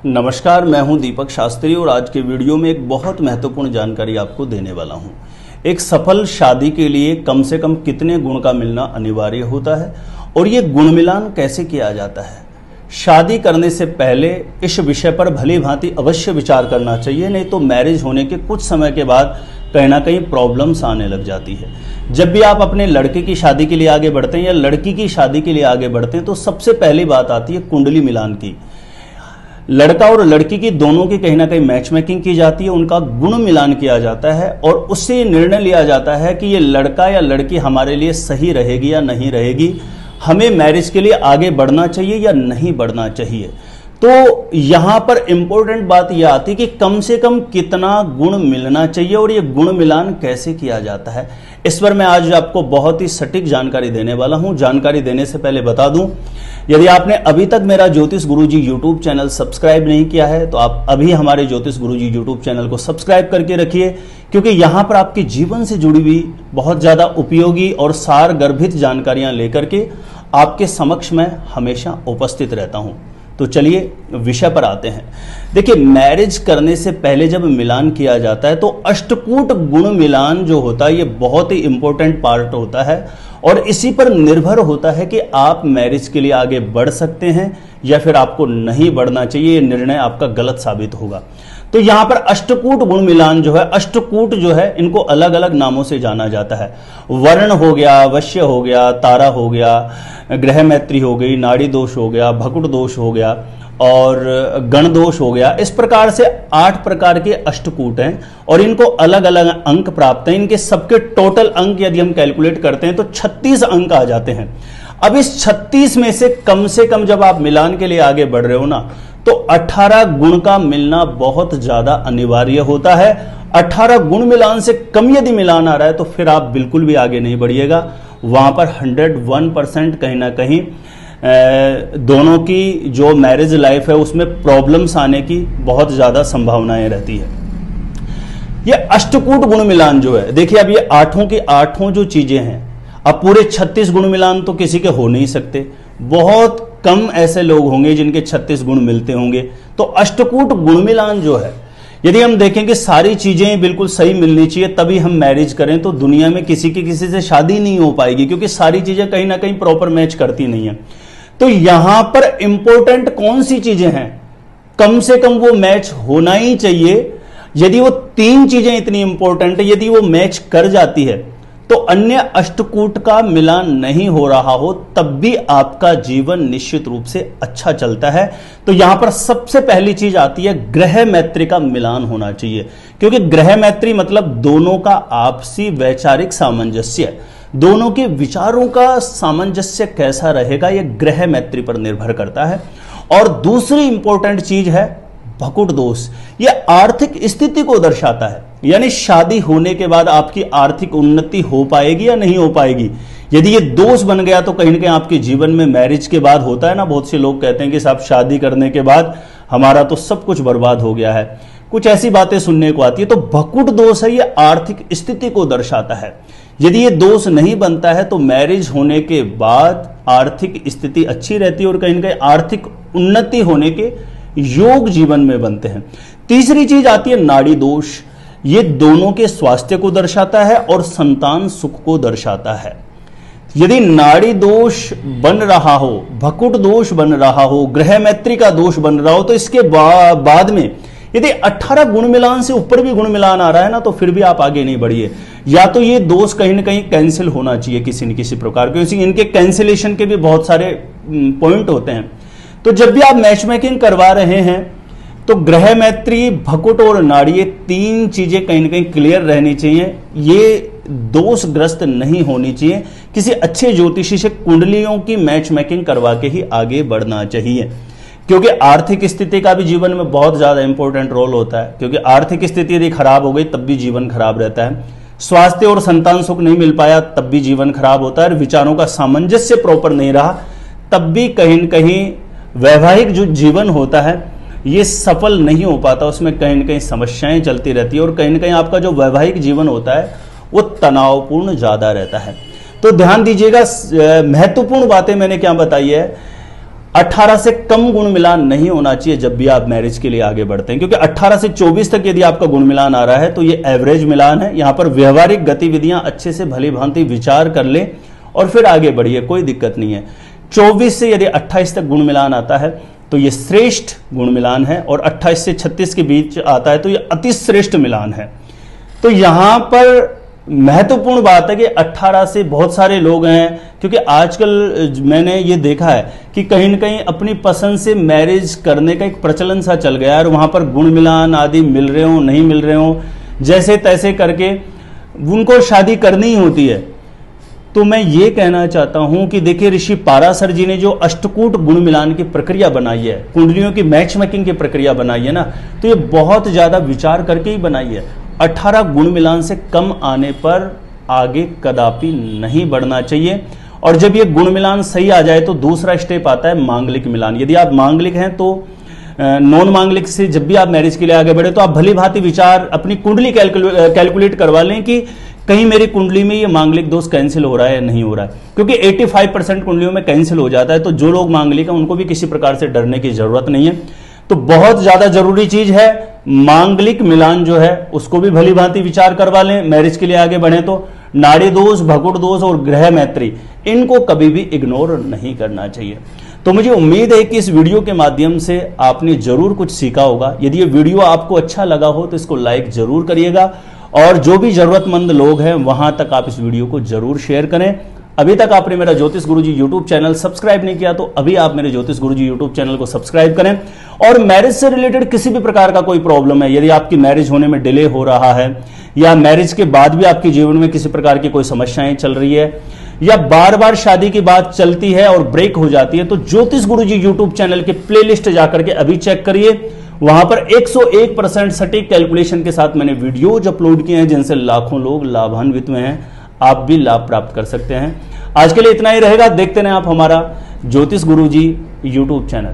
नमस्कार, मैं हूं दीपक शास्त्री और आज के वीडियो में एक बहुत महत्वपूर्ण जानकारी आपको देने वाला हूं। एक सफल शादी के लिए कम से कम कितने गुण का मिलना अनिवार्य होता है और ये गुण मिलान कैसे किया जाता है। शादी करने से पहले इस विषय पर भली भांति अवश्य विचार करना चाहिए, नहीं तो मैरिज होने के कुछ समय के बाद कहीं ना कहीं प्रॉब्लम्स आने लग जाती है। जब भी आप अपने लड़के की शादी के लिए आगे बढ़ते हैं या लड़की की शादी के लिए आगे बढ़ते हैं तो सबसे पहली बात आती है कुंडली मिलान की। लड़का और लड़की की दोनों की कहीं ना कहीं मैच मेकिंग की जाती है, उनका गुण मिलान किया जाता है और उससे निर्णय लिया जाता है कि ये लड़का या लड़की हमारे लिए सही रहेगी या नहीं रहेगी, हमें मैरिज के लिए आगे बढ़ना चाहिए या नहीं बढ़ना चाहिए। तो यहां पर इंपॉर्टेंट बात यह आती है कि कम से कम कितना गुण मिलना चाहिए और ये गुण मिलान कैसे किया जाता है। इस पर मैं आज आपको बहुत ही सटीक जानकारी देने वाला हूं। जानकारी देने से पहले बता दूं, यदि आपने अभी तक मेरा ज्योतिष गुरुजी यूट्यूब चैनल सब्सक्राइब नहीं किया है तो आप अभी हमारे ज्योतिष गुरुजी यूट्यूब चैनल को सब्सक्राइब करके रखिए, क्योंकि यहां पर आपके जीवन से जुड़ी हुई बहुत ज्यादा उपयोगी और सार गर्भित जानकारियां लेकर के आपके समक्ष में हमेशा उपस्थित रहता हूं। तो चलिए विषय पर आते हैं। देखिए, मैरिज करने से पहले जब मिलान किया जाता है तो अष्टकूट गुण मिलान जो होता है ये बहुत ही इंपॉर्टेंट पार्ट होता है और इसी पर निर्भर होता है कि आप मैरिज के लिए आगे बढ़ सकते हैं या फिर आपको नहीं बढ़ना चाहिए। ये निर्णय आपका गलत साबित होगा। तो यहां पर अष्टकूट गुण मिलान जो है, अष्टकूट जो है इनको अलग अलग नामों से जाना जाता है। वर्ण हो गया, वश्य हो गया, तारा हो गया, ग्रह मैत्री हो गई, नाड़ी दोष हो गया, भकुट दोष हो गया और गण दोष हो गया। इस प्रकार से 8 प्रकार के अष्टकूट हैं और इनको अलग अलग अंक प्राप्त हैं। इनके सबके टोटल अंक यदि हम कैलकुलेट करते हैं तो 36 अंक आ जाते हैं। अब इस 36 में से कम जब आप मिलान के लिए आगे बढ़ रहे हो ना तो 18 गुण का मिलना बहुत ज्यादा अनिवार्य होता है। 18 गुण मिलान से कम यदि मिलान आ रहा है तो फिर आप बिल्कुल भी आगे नहीं बढ़िएगा। वहां पर 101% कहीं ना कहीं दोनों की जो मैरिज लाइफ है उसमें प्रॉब्लम्स आने की बहुत ज्यादा संभावनाएं रहती है। ये अष्टकूट गुण मिलान जो है, देखिए अब ये आठों की आठों जो चीजें हैं, अब पूरे 36 गुण मिलान तो किसी के हो नहीं सकते। बहुत कम ऐसे लोग होंगे जिनके 36 गुण मिलते होंगे। तो अष्टकूट गुण मिलान जो है, यदि हम देखें कि सारी चीजें बिल्कुल सही मिलनी चाहिए तभी हम मैरिज करें तो दुनिया में किसी की किसी से शादी नहीं हो पाएगी, क्योंकि सारी चीजें कहीं ना कहीं प्रॉपर मैच करती नहीं है। तो यहां पर इंपॉर्टेंट कौन सी चीजें हैं, कम से कम वो मैच होना ही चाहिए। यदि वो 3 चीजें इतनी इंपॉर्टेंट है, यदि वो मैच कर जाती है तो अन्य अष्टकूट का मिलान नहीं हो रहा हो तब भी आपका जीवन निश्चित रूप से अच्छा चलता है। तो यहां पर सबसे पहली चीज आती है ग्रह मैत्री का मिलान होना चाहिए, क्योंकि ग्रह मैत्री मतलब दोनों का आपसी वैचारिक सामंजस्य, दोनों के विचारों का सामंजस्य कैसा रहेगा यह ग्रह मैत्री पर निर्भर करता है। और दूसरी इंपॉर्टेंट चीज है भकुट दोष। यह आर्थिक स्थिति को दर्शाता है, यानी शादी होने के बाद आपकी आर्थिक उन्नति हो पाएगी या नहीं हो पाएगी। यदि ये दोष बन गया तो कहीं ना कहीं आपके जीवन में मैरिज के बाद होता है ना, बहुत से लोग कहते हैं कि साहब शादी करने के बाद हमारा तो सब कुछ बर्बाद हो गया है, कुछ ऐसी बातें सुनने को आती है। तो भकुट दोष है, ये आर्थिक स्थिति को दर्शाता है। यदि ये दोष नहीं बनता है तो मैरिज होने के बाद आर्थिक स्थिति अच्छी रहती है और कहीं ना कहीं आर्थिक उन्नति होने के योग जीवन में बनते हैं। तीसरी चीज आती है नाड़ी दोष। ये दोनों के स्वास्थ्य को दर्शाता है और संतान सुख को दर्शाता है। यदि नाड़ी दोष बन रहा हो, भकुट दोष बन रहा हो, ग्रह मैत्री का दोष बन रहा हो तो इसके बाद में यदि 18 गुण मिलान से ऊपर भी गुण मिलान आ रहा है ना तो फिर भी आप आगे नहीं बढ़िए। या तो ये दोष कहीं ना कहीं कैंसिल होना चाहिए किसी न किसी प्रकार के, इनके कैंसिलेशन के भी बहुत सारे पॉइंट होते हैं। तो जब भी आप मैच मेकिंग करवा रहे हैं तो ग्रह मैत्री, भकुट और नाड़ी, ये 3 चीजें कहीं ना कहीं क्लियर रहनी चाहिए। ये दोषग्रस्त नहीं होनी चाहिए। किसी अच्छे ज्योतिषी से कुंडलियों की मैच मेकिंग करवा के ही आगे बढ़ना चाहिए, क्योंकि आर्थिक स्थिति का भी जीवन में बहुत ज्यादा इंपॉर्टेंट रोल होता है। क्योंकि आर्थिक स्थिति यदि खराब हो गई तब भी जीवन खराब रहता है। स्वास्थ्य और संतान सुख नहीं मिल पाया तब भी जीवन खराब होता है। और विचारों का सामंजस्य प्रॉपर नहीं रहा तब भी कहीं न कहीं वैवाहिक जो जीवन होता है ये सफल नहीं हो पाता, उसमें कहीं न कहीं समस्याएं चलती रहती है और कहीं न कहीं आपका जो वैवाहिक जीवन होता है वो तनावपूर्ण ज्यादा रहता है। तो ध्यान दीजिएगा, महत्वपूर्ण बातें मैंने क्या बताई है। 18 से कम गुण मिलान नहीं होना चाहिए जब भी आप मैरिज के लिए आगे बढ़ते हैं, क्योंकि 18 से 24 तक यदि आपका गुण मिलान आ रहा है तो ये एवरेज मिलान है। यहां पर व्यवहारिक गतिविधियां अच्छे से भली भांति विचार कर ले और फिर आगे बढ़िए, कोई दिक्कत नहीं है। 24 से यदि 28 तक गुण मिलान आता है तो ये श्रेष्ठ गुण मिलान है, और 28 से 36 के बीच आता है तो ये अति श्रेष्ठ मिलान है। तो यहां पर महत्वपूर्ण बात है कि 18 से बहुत सारे लोग हैं, क्योंकि आजकल मैंने ये देखा है कि कहीं न कहीं अपनी पसंद से मैरिज करने का एक प्रचलन सा चल गया है, और वहां पर गुण मिलान आदि मिल रहे हो नहीं मिल रहे हो, जैसे तैसे करके उनको शादी करनी ही होती है। तो मैं ये कहना चाहता हूं कि देखिए, ऋषि पाराशर जी ने जो अष्टकूट गुण मिलान की प्रक्रिया बनाई है, कुंडलियों की मैच मेकिंग की प्रक्रिया बनाई है ना, तो ये बहुत ज्यादा विचार करके ही बनाई है। 18 गुण मिलान से कम आने पर आगे कदापि नहीं बढ़ना चाहिए। और जब ये गुण मिलान सही आ जाए तो दूसरा स्टेप आता है मांगलिक मिलान। यदि आप मांगलिक हैं तो नॉन मांगलिक से जब भी आप मैरिज के लिए आगे बढ़े तो आप भली भांति विचार अपनी कुंडली कैलकुलेट करवा लें कि कहीं मेरी कुंडली में ये मांगलिक दोष कैंसिल हो रहा है या नहीं हो रहा है, क्योंकि 85% कुंडलियों में कैंसिल हो जाता है। तो जो लोग मांगलिक हैं उनको भी किसी प्रकार से डरने की जरूरत नहीं है। तो बहुत ज्यादा जरूरी चीज है मांगलिक मिलान जो है उसको भी भली भांति विचार करवा लें, मैरिज के लिए आगे बढ़े तो। नाड़ी दोष, भकुट दोष और ग्रह मैत्री, इनको कभी भी इग्नोर नहीं करना चाहिए। तो मुझे उम्मीद है कि इस वीडियो के माध्यम से आपने जरूर कुछ सीखा होगा। यदि ये वीडियो आपको अच्छा लगा हो तो इसको लाइक जरूर करिएगा, और जो भी जरूरतमंद लोग हैं वहां तक आप इस वीडियो को जरूर शेयर करें। अभी तक आपने मेरा ज्योतिष गुरुजी यूट्यूब चैनल सब्सक्राइब नहीं किया तो अभी आप मेरे ज्योतिष गुरुजी यूट्यूब चैनल को सब्सक्राइब करें। और मैरिज से रिलेटेड किसी भी प्रकार का कोई प्रॉब्लम है, यदि आपकी मैरिज होने में डिले हो रहा है, या मैरिज के बाद भी आपके जीवन में किसी प्रकार की कोई समस्याएं चल रही है, या बार बार शादी की बात चलती है और ब्रेक हो जाती है, तो ज्योतिष गुरुजी यूट्यूब चैनल के प्लेलिस्ट जाकर के अभी चेक करिए। वहां पर 101% सटीक कैलकुलेशन के साथ मैंने वीडियोज अपलोड किए हैं जिनसे लाखों लोग लाभान्वित हुए हैं। आप भी लाभ प्राप्त कर सकते हैं। आज के लिए इतना ही रहेगा। देखते रहें आप हमारा ज्योतिष गुरुजी यूट्यूब चैनल।